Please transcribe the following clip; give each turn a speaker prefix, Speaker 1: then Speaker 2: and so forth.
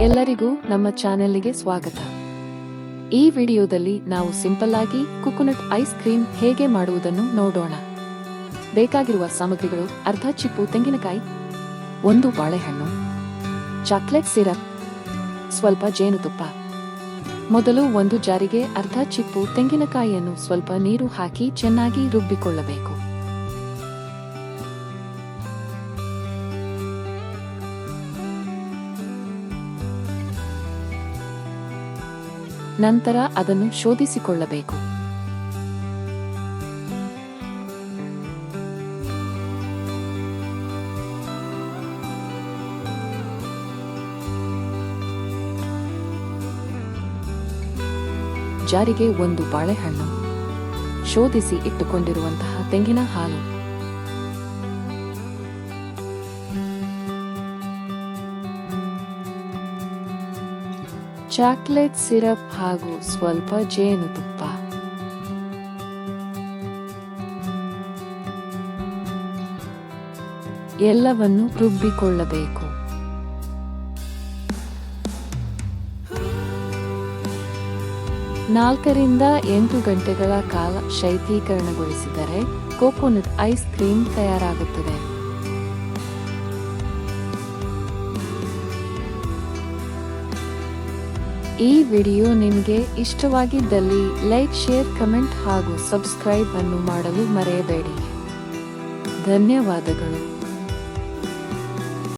Speaker 1: ಎಲ್ಲರಿಗೂ ನಮ್ಮ ಚಾನೆಲ್ಗೆ ಸ್ವಾಗತ. ಈ ವಿಡಿಯೋದಲ್ಲಿ ನಾವು ಸಿಂಪಲ್ ಆಗಿ ಕೋಕೋನಟ್ ಐಸ್ ಕ್ರೀಮ್ ಹೇಗೆ ಮಾಡುವುದನ್ನು ನೋಡೋಣ. ಬೇಕಾಗಿರುವ ಸಾಮಗ್ರಿಗಳು: ಅರ್ಧ ಚಿಪ್ಪು ತೆಂಗಿನಕಾಯಿ, 1 ಬಾಳೆಹಣ್ಣು, ಚಾಕ್ಲೇಟ್ ಸಿರಪ್, ಸ್ವಲ್ಪ ಜೇನುತುಪ್ಪ. ಮೊದಲು ಒಂದು ಜಾರಿಗೆ ಅರ್ಧ ಚಿಪ್ಪು ತೆಂಗಿನಕಾಯಿಯನ್ನು ಸ್ವಲ್ಪ ನೀರು ಹಾಕಿ ಚೆನ್ನಾಗಿ ರುಬ್ಬಿಕೊಳ್ಳಬೇಕು. ನಂತರ ಅದನ್ನು ಶೋಧಿಸಿಕೊಳ್ಳಬೇಕು. ಜಾರಿಗೆ 1 ಬಾಳೆಹಣ್ಣು, ಶೋಧಿಸಿ ಇಟ್ಟುಕೊಂಡಿರುವಂತಹ ತೆಂಗಿನ ಹಾಲು, ಚಾಕ್ಲೇಟ್ ಸಿರಪ್ ಹಾಗೂ ಸ್ವಲ್ಪ ಜೇನುತುಪ್ಪ. ಎಲ್ಲವನ್ನು ರುಬ್ಬಿಕೊಳ್ಳಬೇಕು. ನಾಲ್ಕರಿಂದ 8 ಗಂಟೆಗಳ ಕಾಲ ಶೈತ್ಯೀಕರಣಗೊಳಿಸಿದರೆ ಕೋಕೋನಟ್ ಐಸ್ ಕ್ರೀಮ್ ತಯಾರಾಗುತ್ತದೆ. ಈ ವಿಡಿಯೋ ನಿಮಗೆ ಇಷ್ಟವಾಗಿದ್ದಲ್ಲಿ ಲೈಕ್, ಶೇರ್, ಕಮೆಂಟ್ ಹಾಗೂ ಸಬ್ಸ್ಕ್ರೈಬ್ ಅನ್ನು ಮಾಡಲು ಮರೆಯಬೇಡಿ. ಧನ್ಯವಾದಗಳು.